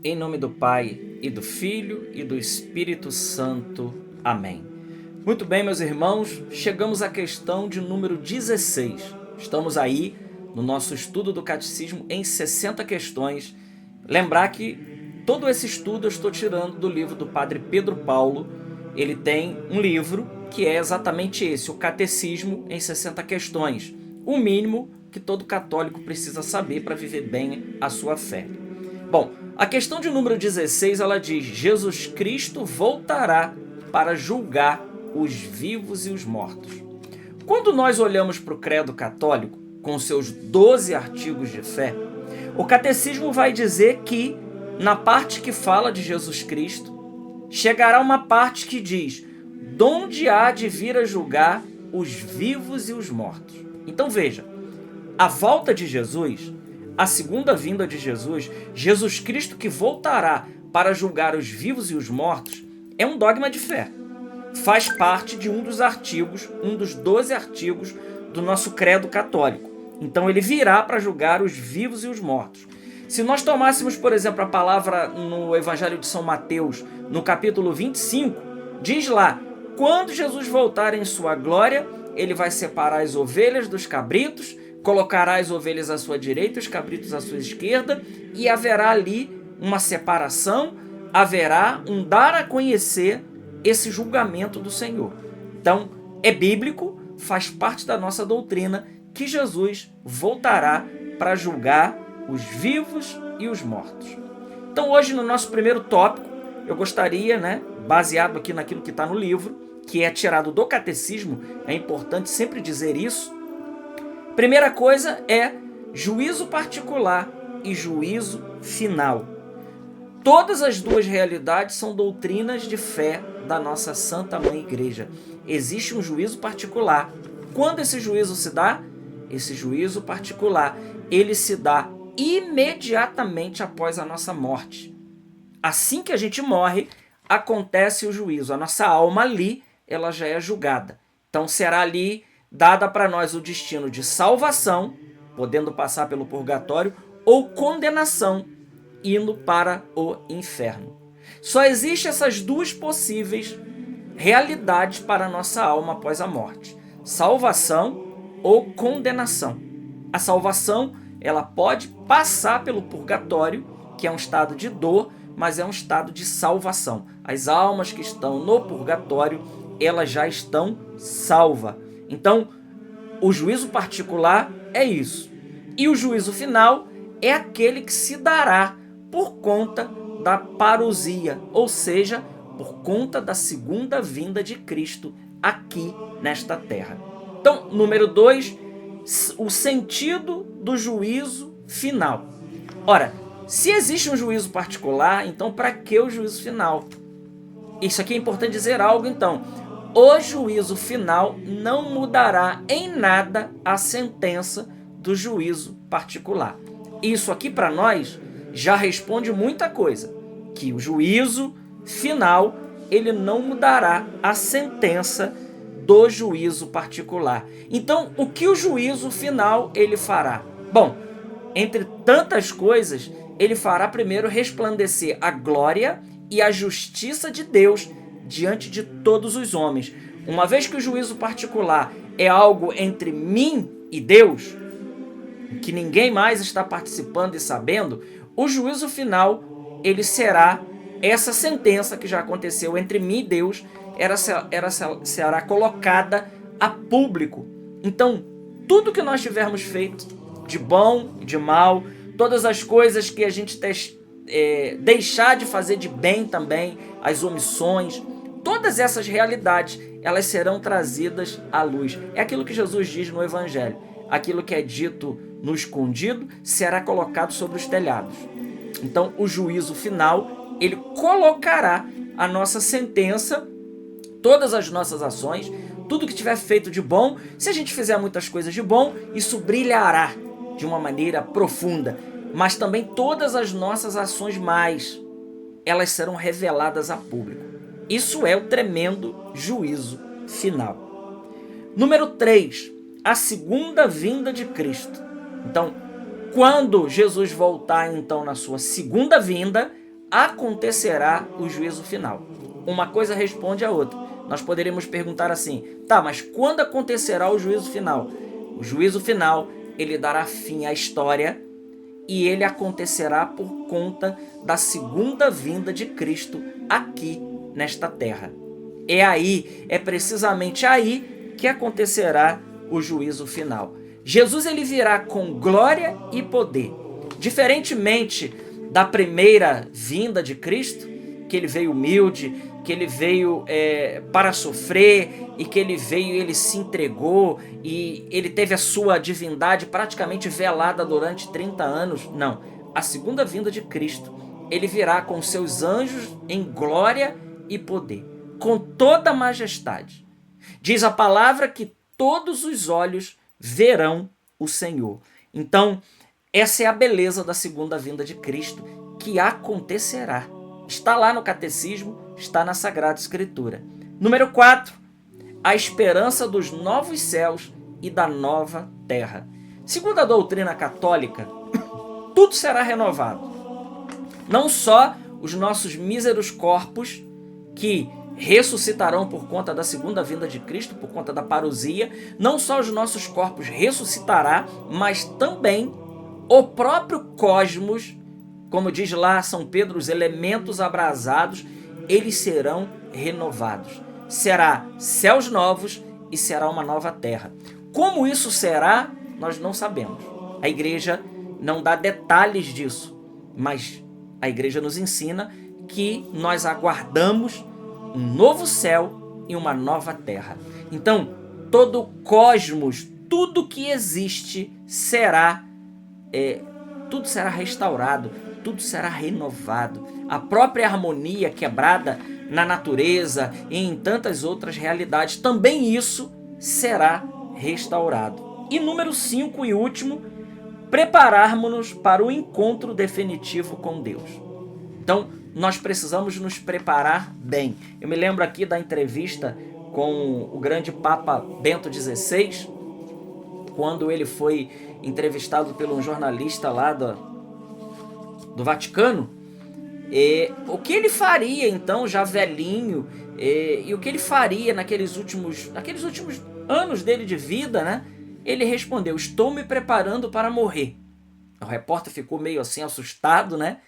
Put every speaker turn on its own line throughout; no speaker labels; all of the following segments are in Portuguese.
Em nome do Pai, e do Filho, e do Espírito Santo. Amém. Muito bem, meus irmãos, chegamos à questão de número 16. Estamos aí no nosso estudo do Catecismo em 60 questões. Lembrar que todo esse estudo eu estou tirando do livro do Padre Pedro Paulo. Ele tem um livro que é exatamente esse, o Catecismo em 60 questões. O mínimo que todo católico precisa saber para viver bem a sua fé. Bom, a questão de número 16, ela diz: Jesus Cristo voltará para julgar os vivos e os mortos. Quando nós olhamos para o credo católico, com seus 12 artigos de fé, o catecismo vai dizer que, na parte que fala de Jesus Cristo, chegará uma parte que diz: donde há de vir a julgar os vivos e os mortos. Então veja, a volta de Jesus, a segunda vinda de Jesus, Jesus Cristo que voltará para julgar os vivos e os mortos, é um dogma de fé. Faz parte de um dos artigos, um dos 12 artigos do nosso credo católico. Então ele virá para julgar os vivos e os mortos. Se nós tomássemos, por exemplo, a palavra no Evangelho de São Mateus, no capítulo 25, diz lá: quando Jesus voltar em sua glória, ele vai separar as ovelhas dos cabritos, colocará as ovelhas à sua direita, os cabritos à sua esquerda, e haverá ali uma separação, haverá um dar a conhecer esse julgamento do Senhor. Então, é bíblico, faz parte da nossa doutrina que Jesus voltará para julgar os vivos e os mortos. Então, hoje, no nosso primeiro tópico, eu gostaria, baseado aqui naquilo que está no livro, que é tirado do catecismo, é importante sempre dizer isso. Primeira coisa é juízo particular e juízo final. Todas as duas realidades são doutrinas de fé da nossa Santa Mãe Igreja. Existe um juízo particular. Quando esse juízo se dá? Esse juízo particular, ele se dá imediatamente após a nossa morte. Assim que a gente morre, acontece o juízo. A nossa alma ali, ela já é julgada. Então será ali dada para nós o destino de salvação, podendo passar pelo purgatório, ou condenação, indo para o inferno. Só existem essas duas possíveis realidades para a nossa alma após a morte: salvação ou condenação. A salvação, ela pode passar pelo purgatório, que é um estado de dor, mas é um estado de salvação. As almas que estão no purgatório, elas já estão salvas. Então, o juízo particular é isso. E o juízo final é aquele que se dará por conta da parousia, ou seja, por conta da segunda vinda de Cristo aqui nesta terra. Então, número 2, o sentido do juízo final. Ora, se existe um juízo particular, então para que o juízo final? Isso aqui é importante dizer algo, então. O juízo final não mudará em nada a sentença do juízo particular. Isso aqui para nós já responde muita coisa, que o juízo final, ele não mudará a sentença do juízo particular. Então, o que o juízo final ele fará? Bom, entre tantas coisas, ele fará primeiro resplandecer a glória e a justiça de Deus diante de todos os homens. Uma vez que o juízo particular é algo entre mim e Deus, que ninguém mais está participando e sabendo, o juízo final, ele será essa sentença que já aconteceu entre mim e Deus, será colocada a público. Então, tudo que nós tivermos feito, de bom e de mal, todas as coisas que a gente deixar de fazer de bem também, as omissões, todas essas realidades, elas serão trazidas à luz. É aquilo que Jesus diz no Evangelho. Aquilo que é dito no escondido será colocado sobre os telhados. Então, o juízo final, ele colocará a nossa sentença, todas as nossas ações, tudo que tiver feito de bom. Se a gente fizer muitas coisas de bom, isso brilhará de uma maneira profunda. Mas também todas as nossas ações mais, elas serão reveladas a público. Isso é o tremendo juízo final. Número 3, a segunda vinda de Cristo. Então, quando Jesus voltar então na sua segunda vinda, acontecerá o juízo final. Uma coisa responde à outra. Nós poderíamos perguntar assim, tá, mas quando acontecerá o juízo final? O juízo final, ele dará fim à história e ele acontecerá por conta da segunda vinda de Cristo aqui nesta terra. É precisamente aí que acontecerá o juízo final. Jesus ele virá com glória e poder. Diferentemente da primeira vinda de Cristo, que ele veio humilde, que ele veio para sofrer e que ele se entregou e ele teve a sua divindade praticamente velada durante 30 anos. Não, a segunda vinda de Cristo, ele virá com seus anjos em glória e poder, com toda a majestade. Diz a palavra que todos os olhos verão o Senhor. Então, essa é a beleza da segunda vinda de Cristo, que acontecerá. Está lá no Catecismo, está na Sagrada Escritura. Número 4, a esperança dos novos céus e da nova terra. Segundo a doutrina católica, tudo será renovado. Não só os nossos míseros corpos, que ressuscitarão por conta da segunda vinda de Cristo, por conta da parousia, não só os nossos corpos ressuscitará, mas também o próprio cosmos, como diz lá São Pedro, os elementos abrasados, eles serão renovados. Será céus novos e será uma nova terra. Como isso será, nós não sabemos. A igreja não dá detalhes disso, mas a igreja nos ensina que nós aguardamos um novo céu e uma nova terra. Então, todo o cosmos, tudo que existe tudo será restaurado, tudo será renovado. A própria harmonia quebrada na natureza e em tantas outras realidades, também isso será restaurado. E número 5 e último, prepararmos-nos para o encontro definitivo com Deus. Então, nós precisamos nos preparar bem. Eu me lembro aqui da entrevista com o grande Papa Bento XVI, quando ele foi entrevistado por um jornalista lá do Vaticano, o que ele faria então, já velhinho, e o que ele faria naqueles últimos anos dele de vida, né? Ele respondeu: estou me preparando para morrer. O repórter ficou meio assim assustado, né?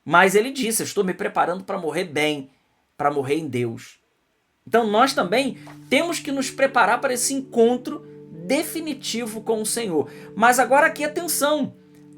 Mas ele disse: estou me preparando para morrer bem, para morrer em Deus. Então nós também temos que nos preparar para esse encontro definitivo com o Senhor. Mas agora aqui atenção,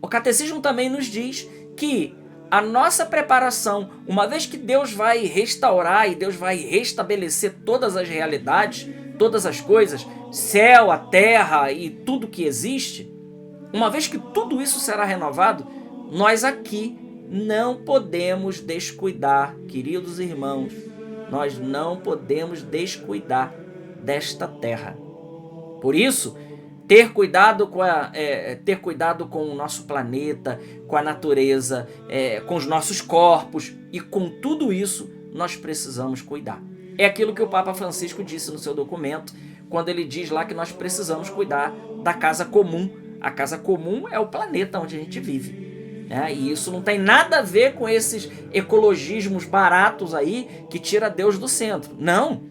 o Catecismo também nos diz que a nossa preparação, uma vez que Deus vai restaurar e Deus vai restabelecer todas as realidades, todas as coisas, céu, a terra e tudo que existe, uma vez que tudo isso será renovado, nós aqui não podemos descuidar, queridos irmãos, nós não podemos descuidar desta terra. Por isso, ter cuidado com o nosso planeta, com a natureza, com os nossos corpos, e com tudo isso nós precisamos cuidar. É aquilo que o Papa Francisco disse no seu documento, quando ele diz lá que nós precisamos cuidar da casa comum. A casa comum é o planeta onde a gente vive. E isso não tem nada a ver com esses ecologismos baratos aí que tira Deus do centro. Não,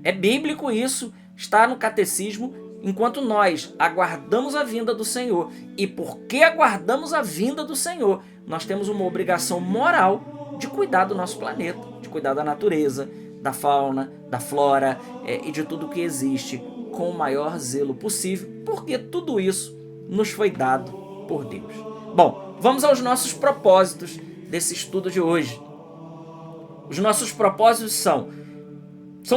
é bíblico isso, está no Catecismo. Enquanto nós aguardamos a vinda do Senhor, e porque aguardamos a vinda do Senhor, nós temos uma obrigação moral de cuidar do nosso planeta, de cuidar da natureza, da fauna, da flora e de tudo que existe com o maior zelo possível, porque tudo isso nos foi dado por Deus. Bom, vamos aos nossos propósitos desse estudo de hoje. Os nossos propósitos são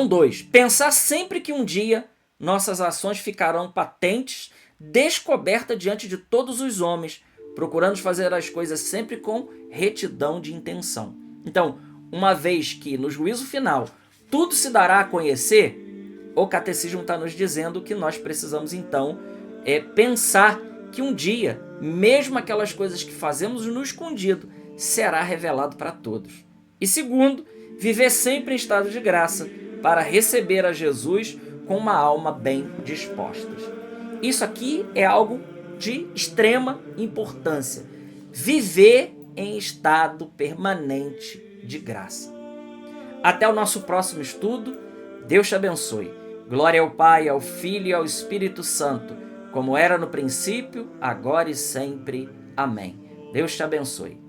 2. Pensar sempre que um dia nossas ações ficarão patentes, descobertas diante de todos os homens, procurando fazer as coisas sempre com retidão de intenção. Então, uma vez que no juízo final tudo se dará a conhecer, o Catecismo está nos dizendo que nós precisamos então pensar que um dia, mesmo aquelas coisas que fazemos no escondido, será revelado para todos. E 2, viver sempre em estado de graça para receber a Jesus com uma alma bem disposta. Isso aqui é algo de extrema importância. Viver em estado permanente de graça. Até o nosso próximo estudo. Deus te abençoe. Glória ao Pai, ao Filho e ao Espírito Santo, como era no princípio, agora e sempre. Amém. Deus te abençoe.